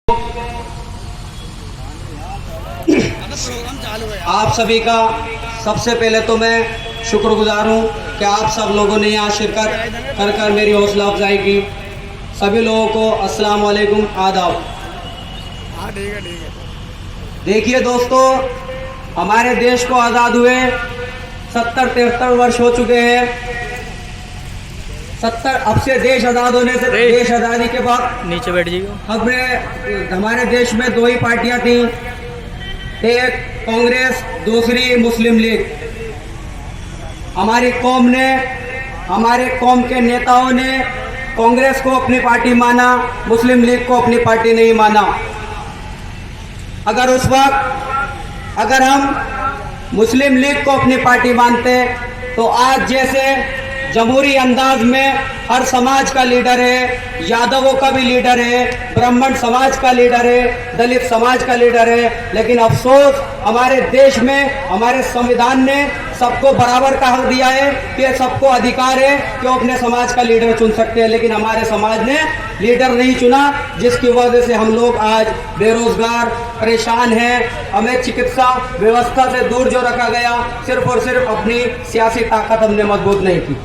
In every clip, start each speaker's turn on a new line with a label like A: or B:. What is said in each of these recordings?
A: आप सभी का सबसे पहले तो मैं शुक्रगुजार हूँ कि आप सब लोगों ने यहाँ शिरकत कर मेरी हौसला अफजाई की। सभी लोगों को अस्सलाम वालेकुम, आदाब। देखिए दोस्तों, हमारे देश को आज़ाद हुए 70-73 वर्ष हो चुके हैं। 70 अब से देश आज़ाद होने से देश आज़ादी के बाद
B: नीचे बैठ जाइए।
A: हमारे देश में दो ही पार्टियां थी, एक कांग्रेस, दूसरी मुस्लिम लीग। हमारी कौम ने, हमारे कौम के नेताओं ने कांग्रेस को अपनी पार्टी माना, मुस्लिम लीग को अपनी पार्टी नहीं माना। अगर उस वक्त अगर हम मुस्लिम लीग को अपनी पार्टी मानते तो आज जैसे जमहूरी अंदाज में हर समाज का लीडर है, यादवों का भी लीडर है, ब्राह्मण समाज का लीडर है, दलित समाज का लीडर है, लेकिन अफसोस हमारे देश में हमारे संविधान ने सबको बराबर का हक दिया है कि सबको अधिकार है कि वो अपने समाज का लीडर चुन सकते हैं, लेकिन हमारे समाज ने लीडर नहीं चुना, जिसकी वजह से हम लोग आज बेरोजगार परेशान हैं। हमें चिकित्सा व्यवस्था से दूर जो रखा गया, सिर्फ और सिर्फ अपनी सियासी ताकत हमने मजबूत नहीं की।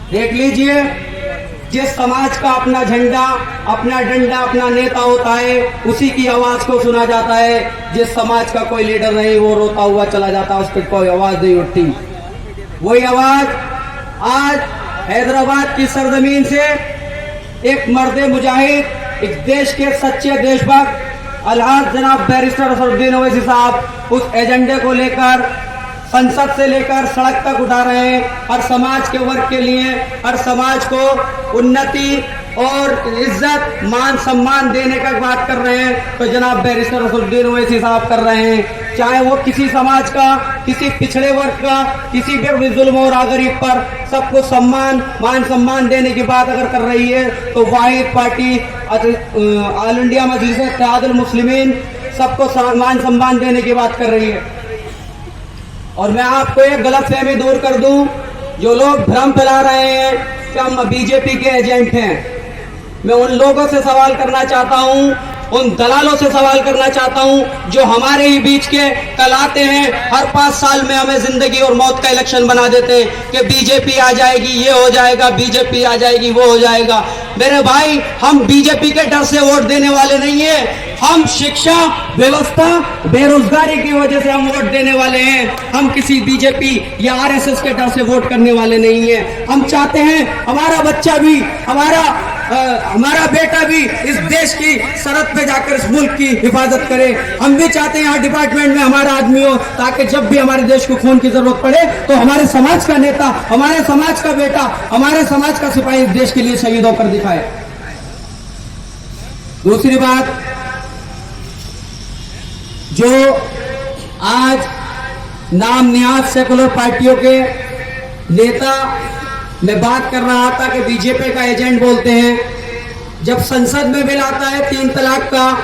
A: देख लीजिए, जिस समाज का अपना झंडा, अपना डंडा, अपना नेता होता है, उसी की आवाज को सुना जाता है। जिस समाज का कोई लीडर नहीं, वो रोता हुआ चला जाता है, उस पर कोई आवाज नहीं उठती। वही आवाज आज हैदराबाद की सरजमीन से एक मर्द मुजाहिद, एक देश के सच्चे देशभक्त अलहाज जनाब बैरिस्टर असदुद्दीन ओवैसी साहब उस एजेंडे को लेकर संसद से लेकर सड़क तक उठा रहे हैं। हर समाज के वर्ग के लिए, हर समाज को उन्नति और इज्जत, मान सम्मान देने का बात कर रहे हैं, तो जनाब बैरिस्टर असदुद्दीन ओवैसी साहब कर रहे हैं। चाहे वो किसी समाज का, किसी पिछड़े वर्ग का, किसी पे जुल्म और गरीब पर सबको सम्मान, मान सम्मान देने की बात अगर कर रही है, तो वाहिद पार्टी ऑल इंडिया मजलिस इत्तेहादुल मुस्लिमीन सबको मान सम्मान देने की बात कर रही है। और मैं आपको एक गलत फहमी दूर कर दूं, जो लोग भ्रम फैला रहे हैं कि हम बीजेपी के एजेंट हैं, मैं उन लोगों से सवाल करना चाहता हूं, उन दलालों से सवाल करना चाहता हूं जो हमारे ही बीच के कल आते हैं, हर 5 साल में हमें जिंदगी और मौत का इलेक्शन बना देते हैं कि बीजेपी आ जाएगी, ये हो जाएगा, बीजेपी आ जाएगी, वो हो जाएगा। मेरे भाई, हम बीजेपी के डर से वोट देने वाले नहीं है। हम शिक्षा व्यवस्था, बेरोजगारी की वजह से हम वोट देने वाले हैं। हम किसी बीजेपी या आरएसएस के डर से वोट करने वाले नहीं है। हम चाहते हैं हमारा बच्चा भी, हमारा बेटा भी इस देश की सरहद पे जाकर इस मुल्क की हिफाजत करे। हम भी चाहते हैं हर डिपार्टमेंट में हमारा आदमी हो, ताकि जब भी हमारे देश को खून की जरूरत पड़े तो हमारे समाज का नेता, हमारे समाज का बेटा, हमारे समाज का सिपाही इस देश के लिए शहीद होकर दिखाए। दूसरी बात, जो आज नाम निहाद सेकुलर पार्टियों के नेता, मैं बात कर रहा था कि बीजेपी का एजेंट बोलते हैं, जब संसद में बिल आता है 3 तलाक का,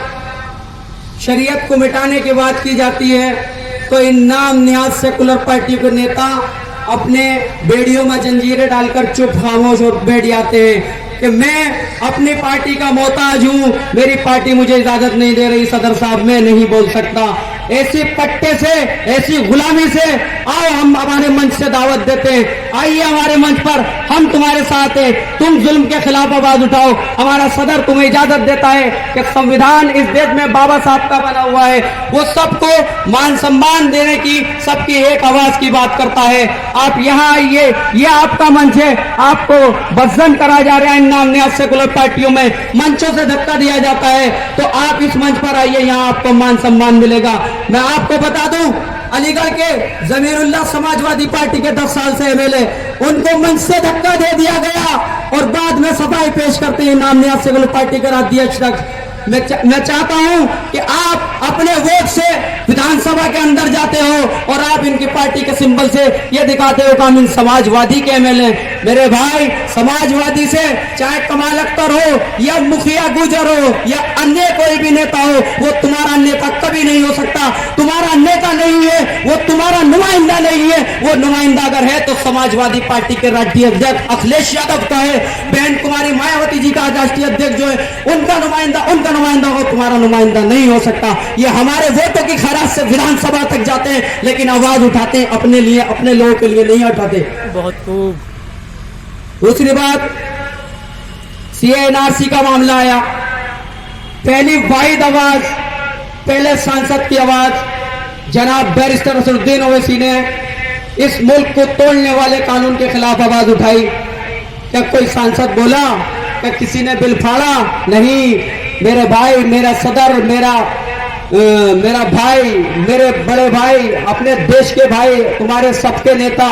A: शरीयत को मिटाने की बात की जाती है, तो इन नाम निहाद सेकुलर पार्टी के नेता अपने बेड़ियों में जंजीरें डालकर चुप खामोश और बैठ जाते हैं कि मैं अपनी पार्टी का मोहताज हूं, मेरी पार्टी मुझे इजाजत नहीं दे रही, सदर साहब मैं नहीं बोल सकता। ऐसी पट्टे से, ऐसी गुलामी से आओ, हम हमारे मंच से दावत देते हैं, आइए हमारे मंच पर, हम तुम्हारे साथ हैं, तुम जुल्म के खिलाफ आवाज उठाओ। हमारा सदर तुम्हें इजाजत देता है कि संविधान इस देश में बाबा साहब का बना हुआ है, वो सबको मान सम्मान देने की, सबकी एक आवाज की बात करता है। आप यहाँ आइए, ये आपका मंच है, आपको बदजन करा जा रहा है नाम निहाद सेकुलर पार्टियों में, मंचों से धक्का दिया जाता है, तो आप इस मंच पर आइए, यहाँ आपको मान सम्मान मिलेगा। मैं आपको बता दूं, अलीगढ़ के जमीरुल्लाह समाजवादी पार्टी के 10 साल से एमएलए, उनको मंच से धक्का दे दिया गया और बाद में सफाई पेश करते हैं नाम निहाद सेकुलर पार्टी के राज्य अध्यक्ष मैं चाहता हूं कि आप अपने वोट से विधानसभा के अंदर जाते हो और आप इनकी पार्टी के सिंबल से ये दिखाते हो कि हम इन समाजवादी के एमएलए। मेरे भाई, समाजवादी से चाहे कमाल अख्तर हो या मुखिया गुजर हो या अन्य कोई भी नेता हो, वो तुम्हारा नेता कभी नहीं हो सकता। तुम्हारा नेता नहीं है, वो तुम्हारा नुमाइंदा नहीं है। वो नुमाइंदा अगर है तो समाजवादी पार्टी के राष्ट्रीय अध्यक्ष अखिलेश यादव का है। बहन कुमारी मायावती जी का राष्ट्रीय अध्यक्ष जो है उनका नुमाइंदा हो, तुम्हारा नुमाइंदा नहीं हो सकता। ये हमारे वोटों की खराज से विधानसभा तक जाते हैं, लेकिन आवाज उठाते हैं अपने लिए, अपने लोगों के लिए नहीं उठाते।
B: बहुत खूब।
A: दूसरी बात, सीएनआरसी का मामला आया। पहली वाहिद आवाज, पहले सांसद की आवाज जनाब बैरिस्टर असदुद्दीन ओवैसी ने इस मुल्क को तोड़ने वाले कानून के खिलाफ आवाज उठाई। क्या कोई सांसद बोला? क्या किसी ने बिल फाड़ा? नहीं। मेरे भाई, मेरा सदर, मेरा भाई, मेरे बड़े भाई, अपने देश के भाई, तुम्हारे सबके नेता,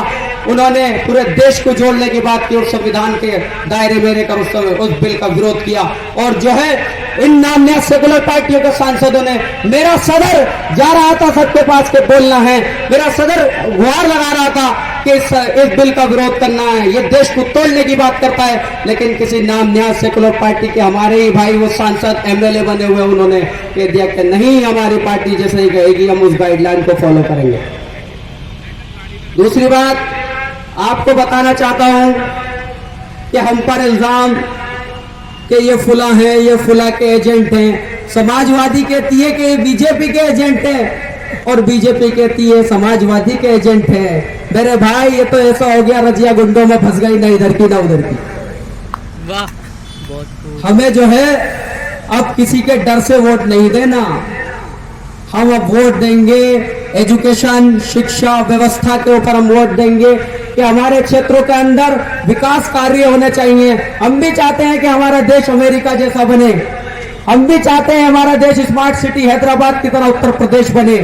A: उन्होंने पूरे देश को जोड़ने की बात की और संविधान के दायरे में रहकर उस बिल का विरोध किया। और जो है इन नामनिया सेकुलर पार्टियों के सांसदों ने, मेरा सदर जा रहा था सबके पास के बोलना है, मेरा सदर गुहार लगा रहा था कि इस बिल का विरोध करना है, ये देश को तोड़ने की बात करता है, लेकिन किसी नामनिया सेकुलर पार्टी के हमारे ही भाई वो सांसद एमएलए बने हुए उन्होंने कह दिया कि नहीं, हमारी पार्टी जैसे ही कहेगी हम उस गाइडलाइन को फॉलो करेंगे। दूसरी बात आपको बताना चाहता हूं कि हम पर इल्जाम कि ये फुला है, ये फुला के एजेंट हैं। समाजवादी कहती है कि ये बीजेपी के एजेंट हैं और बीजेपी कहती है समाजवादी के एजेंट हैं। मेरे भाई, ये तो ऐसा हो गया रजिया गुंडों में फंस गई, ना इधर की ना उधर की।
B: वाह, बहुत खूब।
A: हमें जो है अब किसी के डर से वोट नहीं देना। हम अब वोट देंगे एजुकेशन, शिक्षा व्यवस्था के ऊपर हम वोट देंगे कि हमारे क्षेत्रों के अंदर विकास कार्य होने चाहिए। हम भी चाहते हैं कि हमारा देश अमेरिका जैसा बने। हम भी चाहते हैं हमारा देश स्मार्ट सिटी हैदराबाद की तरह उत्तर प्रदेश बने,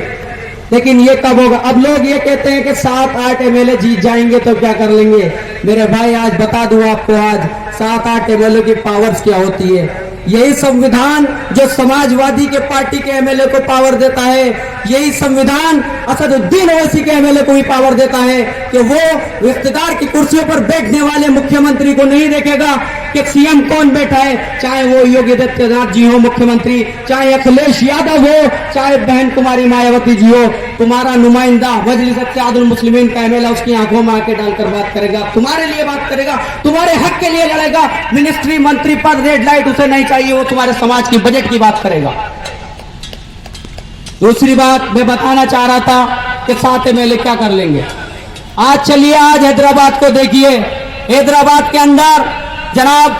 A: लेकिन ये कब होगा? अब लोग ये कहते हैं कि 7-8 एमएलए जीत जाएंगे तो क्या कर लेंगे। मेरे भाई, आज बता दूं आपको, आज 7-8 एमएलए की पावर्स क्या होती है। यही संविधान जो समाजवादी के पार्टी के एमएलए को पावर देता है, यही संविधान असदुद्दीन ओवैसी के एमएलए को भी पावर देता है कि वो इख्तिदार की कुर्सियों पर बैठने वाले मुख्यमंत्री को नहीं देखेगा कि सीएम कौन बैठा है, चाहे वो योगी आदित्यनाथ जी हो मुख्यमंत्री, चाहे अखिलेश यादव हो, चाहे बहन कुमारी मायावती जी हो। तुम्हारा नुमाइंदा मजलिस इत्तेहादुल मुस्लिमीन का एमएलए उसकी आंखों में आंखें डालकर बात करेगा, तुम्हारे लिए बात करेगा, तुम्हारे हक के लिए लड़ेगा। मिनिस्ट्री, मंत्री पद, रेड लाइट उसे नहीं चाहिए, वो तुम्हारे समाज की बजट की बात करेगा। दूसरी बात मैं बताना चाह रहा था कि 7 एमएलए क्या कर लेंगे। आज चलिए, आज हैदराबाद को देखिए। हैदराबाद के अंदर जनाब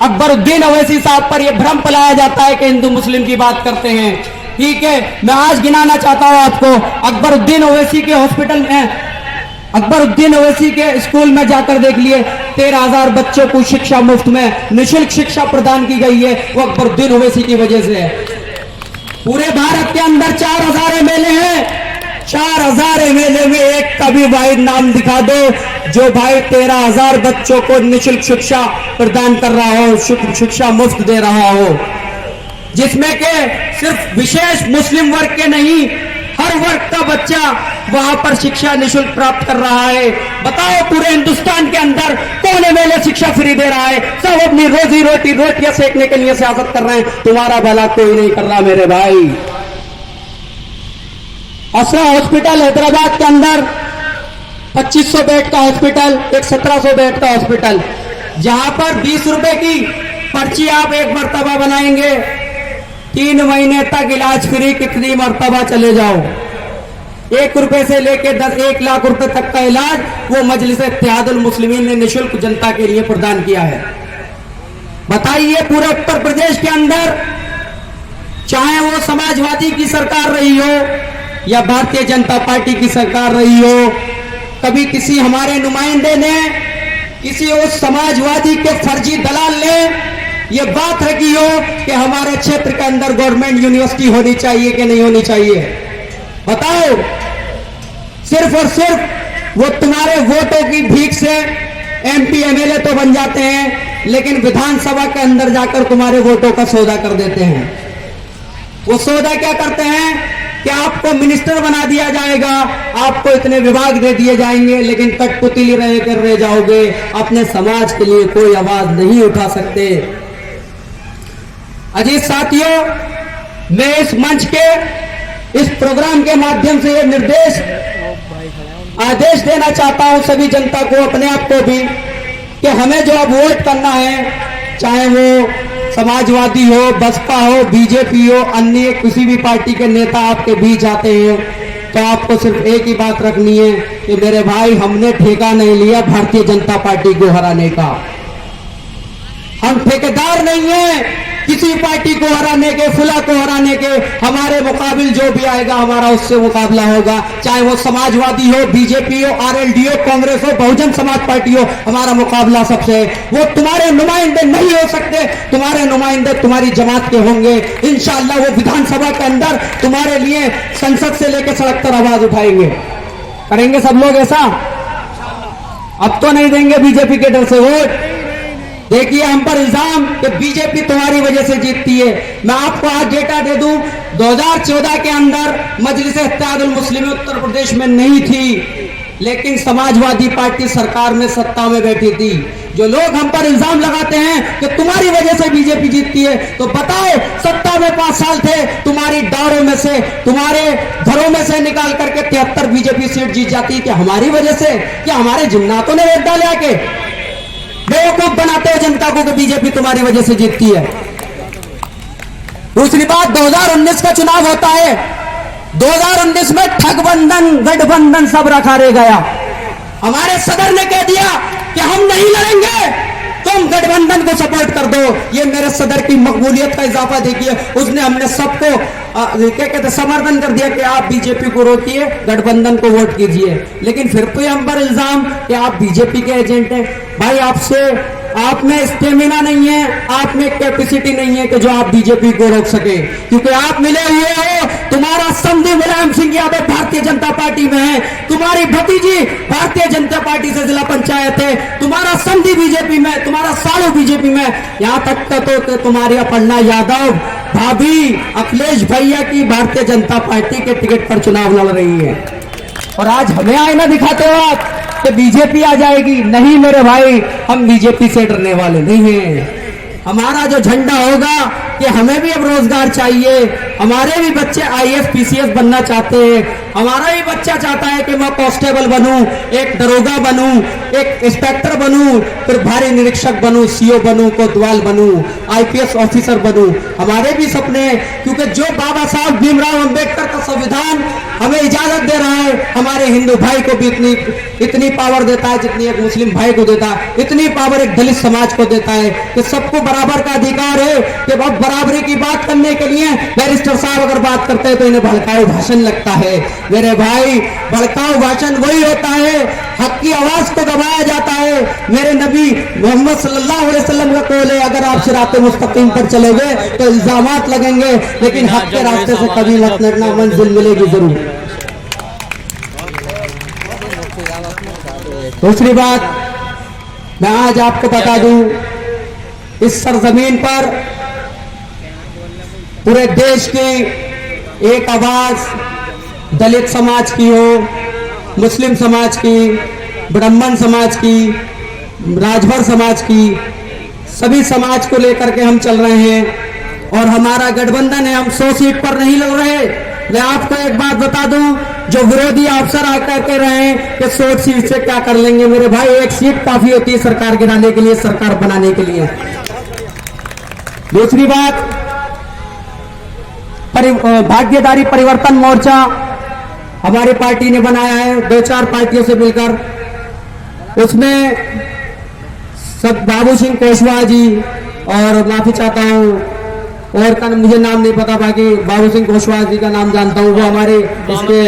A: अकबरुद्दीन ओवैसी साहब पर यह भ्रम फैलाया जाता है कि हिंदू मुस्लिम की बात करते हैं। ठीक है, मैं आज गिनाना चाहता हूं आपको। अकबरुद्दीन ओवैसी के हॉस्पिटल में, अकबरुद्दीन ओवैसी के स्कूल में जाकर देख लिए, 13,000 बच्चों को शिक्षा मुफ्त में निःशुल्क शिक्षा प्रदान की गई है। वो अकबरुद्दीन ओवैसी की वजह से है। पूरे भारत के अंदर 4,000 एमएलए हैं। 4,000 एमएलए में एक का भी वाहिद नाम दिखा दो जो भाई 13,000 बच्चों को निःशुल्क शिक्षा प्रदान कर रहा हो, शिक्षा मुफ्त दे रहा हो, जिसमें के सिर्फ विशेष मुस्लिम वर्ग के नहीं, हर वर्ग का बच्चा वहां पर शिक्षा निःशुल्क प्राप्त कर रहा है। बताओ पूरे हिंदुस्तान के अंदर कौन एमएलए शिक्षा फ्री दे रहा है? सब अपनी रोजी रोटी, रोटियां सेकने के लिए सियासत कर रहे हैं। तुम्हारा भला कोई नहीं कर रहा मेरे भाई। असरा हॉस्पिटल हैदराबाद के अंदर 2500 बेड का हॉस्पिटल, एक 1700 बेड का हॉस्पिटल, जहां पर 20 रुपए की पर्ची आप एक मर्तबा बनाएंगे, 3 महीने तक इलाज फ्री, कितनी मर्तबा चले जाओ। 1 रुपए से लेकर 1 लाख रुपए तक का इलाज वो मजलिस इत्तेहादुल मुस्लिमीन ने निःशुल्क जनता के लिए प्रदान किया है। बताइए, पूरे उत्तर प्रदेश के अंदर चाहे वो समाजवादी की सरकार रही हो या भारतीय जनता पार्टी की सरकार रही हो, कभी किसी हमारे नुमाइंदे ने, किसी उस समाजवादी के फर्जी दलाल ने ये बात रखी हो कि हमारे क्षेत्र के अंदर गवर्नमेंट यूनिवर्सिटी होनी चाहिए कि नहीं होनी चाहिए? बताओ। सिर्फ और सिर्फ वो तुम्हारे वोटों की भीख से एमपी एमएलए तो बन जाते हैं, लेकिन विधानसभा के अंदर जाकर तुम्हारे वोटों का सौदा कर देते हैं। वो सौदा क्या करते हैं कि आपको मिनिस्टर बना दिया जाएगा, आपको इतने विभाग दे दिए जाएंगे, लेकिन कठपुतली रह जाओगे, अपने समाज के लिए कोई आवाज नहीं उठा सकते। अजीत साथियों, मैं इस मंच के इस प्रोग्राम के माध्यम से ये आदेश देना चाहता हूं सभी जनता को, अपने आप को भी, कि हमें जो अब वोट करना है, चाहे वो समाजवादी हो, बसपा हो, बीजेपी हो, अन्य किसी भी पार्टी के नेता आपके बीच आते हैं, तो आपको सिर्फ एक ही बात रखनी है कि मेरे भाई, हमने ठेका नहीं लिया भारतीय जनता पार्टी को हराने का। हम ठेकेदार नहीं है किसी पार्टी को हराने के, फुला को हराने के। हमारे मुकाबिल जो भी आएगा हमारा उससे मुकाबला होगा, चाहे वो समाजवादी हो, बीजेपी हो, आरएलडी हो, कांग्रेस हो, बहुजन समाज पार्टी हो, हमारा मुकाबला सबसे है। वो तुम्हारे नुमाइंदे नहीं हो सकते, तुम्हारे नुमाइंदे तुम्हारी जमात के होंगे। इंशाअल्लाह वो विधानसभा के अंदर तुम्हारे लिए संसद से लेकर सड़क तक आवाज उठाएंगे। करेंगे सब लोग ऐसा? अब तो नहीं देंगे बीजेपी के डर से वोट। देखिए, हम पर इल्जाम कि बीजेपी तुम्हारी वजह से जीतती है। मैं आपको आज डेटा दे दूं, 2014 के अंदर मजलिस इत्तेहादुल मुस्लिमीन उत्तर प्रदेश में नहीं थी, लेकिन समाजवादी पार्टी सरकार में सत्ता में बैठी थी। जो लोग हम पर इल्जाम लगाते हैं कि तुम्हारी वजह से बीजेपी जीतती है, तो बताओ, सत्ता में 5 साल थे, तुम्हारी डारों में से, तुम्हारे घरों में से निकाल करके 73 बीजेपी सीट जीत जाती, कि हमारी वजह से? क्या हमारे जिन्नातों ने वोट डाले आके? बेवकूफ बनाते हो जनता को कि बीजेपी तुम्हारी वजह से जीतती है। दूसरी बात, 2019 का चुनाव होता है, 2019 में ठगबंधन, गठबंधन सब रखा रह गया। हमारे सदर ने कह दिया कि हम नहीं लड़ेंगे, तुम गठबंधन को सपोर्ट कर दो। ये मेरे सदर की मकबूलियत का इजाफा देखिए, उसने हमने सबको क्या कहते समर्थन कर दिया कि आप बीजेपी को रोकिए, गठबंधन को वोट कीजिए। लेकिन फिर तो हम पर इल्जाम कि आप बीजेपी के एजेंट हैं। भाई, आप में स्टेमिना नहीं है, आप में कैपेसिटी नहीं है कि जो आप बीजेपी को रोक सके, क्योंकि आप मिले हुए हो, तुम्हारा समधी मुलायम सिंह यादव भारतीय जनता पार्टी में है, तुम्हारी भतीजी भारतीय जनता पार्टी से जिला पंचायत है, तुम्हारा समधी बीजेपी में, तुम्हारा सालू बीजेपी में, यहां तक तो तुम्हारी अपर्णा यादव भाभी अखिलेश भैया की भारतीय जनता पार्टी के टिकट पर चुनाव लड़ रही है। और आज हमें आईना दिखाते हो आप कि बीजेपी आ जाएगी। नहीं मेरे भाई, हम बीजेपी से डरने वाले नहीं हैं। हमारा जो झंडा होगा कि हमें भी अब रोजगार चाहिए, हमारे भी बच्चे आईएएस पीसीएस बनना चाहते हैं, हमारा भी बच्चा चाहता है कि मैं कांस्टेबल बनूं, एक दरोगा बनूं, एक इंस्पेक्टर बनूं, फिर भारी निरीक्षक बनूं, सीओ बनूं, कोतवाल बनूं, आईपीएस ऑफिसर बनूं। हमारे भी सपने हैं, क्योंकि जो बाबा साहब भीमराव अंबेडकर का संविधान हमें इजाजत दे रहा है, हमारे हिंदू भाई को भी इतनी पावर देता है जितनी एक मुस्लिम भाई को देता है, इतनी पावर एक दलित समाज को देता है कि सबको बराबर का अधिकार है। कि अब बराबरी की बात करने के लिए बैरिस्टर साहब अगर बात करते हैं तो इन्हें भड़काऊ भाषण लगता है। मेरे भाई, भड़काऊ भाषण वही होता है, हक की आवाज को दबाया जाता है। मेरे नबी मोहम्मद सल्लल्लाहु अलैहि वसल्लम का कौल है, अगर आप सिराते मुस्तकीम पर चलोगे तो इल्जामात लगेंगे, लेकिन हक के रास्ते से कभी मत लड़ना, मंजिल मिलेगी जरूर। दूसरी बात, मैं आज आपको बता दूं, इस सरजमीन पर पूरे देश की एक आवाज दलित समाज की हो, मुस्लिम समाज की, ब्राह्मण समाज की, राजभर समाज की, सभी समाज को लेकर के हम चल रहे हैं। और हमारा गठबंधन है, हम 100 सीट पर नहीं लड़ रहे। मैं आपको एक बात बता दूं, जो विरोधी अफसर आकर के रहे कि 100 सीट से क्या कर लेंगे, मेरे भाई, एक सीट काफी होती है सरकार गिराने के लिए, सरकार बनाने के लिए। दूसरी बात, भाग्यधारी परिवर्तन मोर्चा हमारी पार्टी ने बनाया है 2-4 पार्टियों से मिलकर। उसमें सब बाबू सिंह कुशवाहा जी, और माफी चाहता हूँ और का मुझे नाम नहीं पता, बाकी बाबू सिंह कुशवाहा जी का नाम जानता हूँ, वो हमारे इसके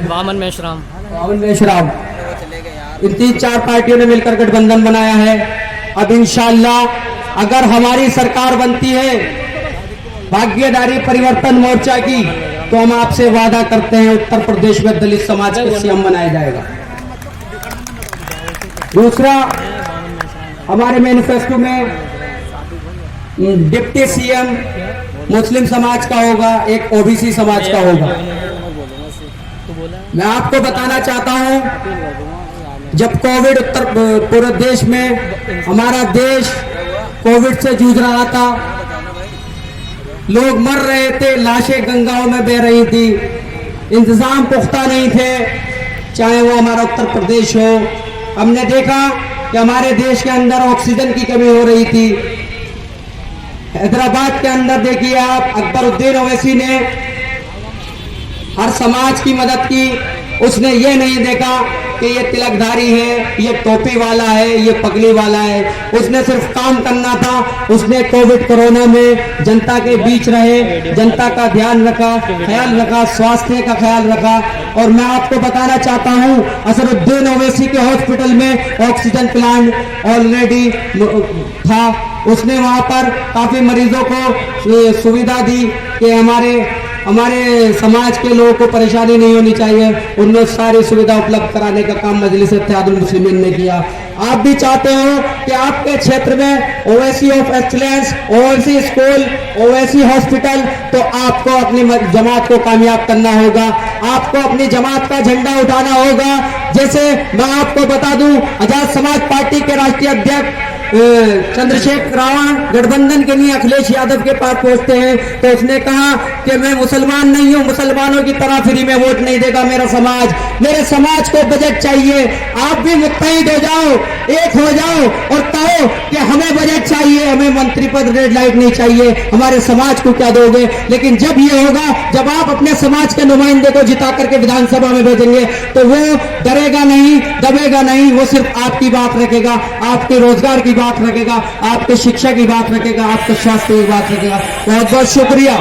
B: वामन मेश्राम,
A: इन 3-4 पार्टियों ने मिलकर गठबंधन बनाया है। अब इंशाअल्लाह अगर हमारी सरकार बनती है भाग्यधारी परिवर्तन मोर्चा की, तो हम आपसे वादा करते हैं उत्तर प्रदेश में दलित समाज का सीएम बनाया जाएगा। दूसरा, हमारे मैनिफेस्टो में डिप्टी सीएम मुस्लिम समाज का होगा, एक ओबीसी समाज का होगा।
B: तो बोला
A: मैं आपको बताना चाहता हूं, जब कोविड उत्तर पूरे देश में, हमारा देश कोविड से जूझ रहा था, लोग मर रहे थे, लाशें गंगाओं में बह रही थी, इंतजाम पुख्ता नहीं थे, चाहे वो हमारा उत्तर प्रदेश हो। हमने देखा कि हमारे देश के अंदर ऑक्सीजन की कमी हो रही थी। हैदराबाद के अंदर देखिए आप, अकबरुद्दीन ओवैसी ने हर समाज की मदद की। उसने ये नहीं देखा कि ये तिलकधारी है, ये टोपी वाला है, ये पगड़ी वाला है। उसने सिर्फ काम करना था। उसने कोविड कोरोना में जनता के बीच रहे, जनता का ध्यान रखा, ख्याल रखा, स्वास्थ्य का ख्याल रखा। और मैं आपको बताना चाहता हूं, असरुद्दीन ओवैसी के हॉस्पिटल में ऑक्सीजन प्लांट ऑलरेडी था। उसने वहां पर काफी मरीजों को सुविधा दी कि हमारे समाज के लोगों को परेशानी नहीं होनी चाहिए। उनने सारी सुविधा उपलब्ध कराने का काम मजलिस इत्तेहादुल मुस्लिमीन ने किया। आप भी चाहते हो कि आपके क्षेत्र में Owaisi of excellence, Owaisi school, Owaisi hospital, तो आपको अपनी जमात को कामयाब करना होगा, आपको अपनी जमात का झंडा उठाना होगा। जैसे मैं आपको बता दूं, आजाद समाज पार्टी के राष्ट्रीय अध्यक्ष चंद्रशेखर रावण गठबंधन के लिए अखिलेश यादव के पास पहुंचते हैं, तो उसने कहा कि मैं मुसलमान नहीं हूं, मुसलमानों की तरह फ्री में वोट नहीं देगा मेरा समाज, मेरे समाज को बजट चाहिए। आप भी मुत्तहिद हो जाओ, एक हो जाओ और कहो कि हमें बजट चाहिए, हमें मंत्री पद, रेड लाइट नहीं चाहिए, हमारे समाज को क्या दोगे। लेकिन जब ये होगा, जब आप अपने समाज के नुमाइंदे को जिता करके विधानसभा में भेजेंगे, तो वो डरेगा नहीं, दबेगा नहीं, वो सिर्फ आपकी बात रखेगा, आपके रोजगार की बात रखेगा, आपके शिक्षा की बात रखेगा, आपके स्वास्थ्य की बात रखेगा। बहुत बहुत शुक्रिया।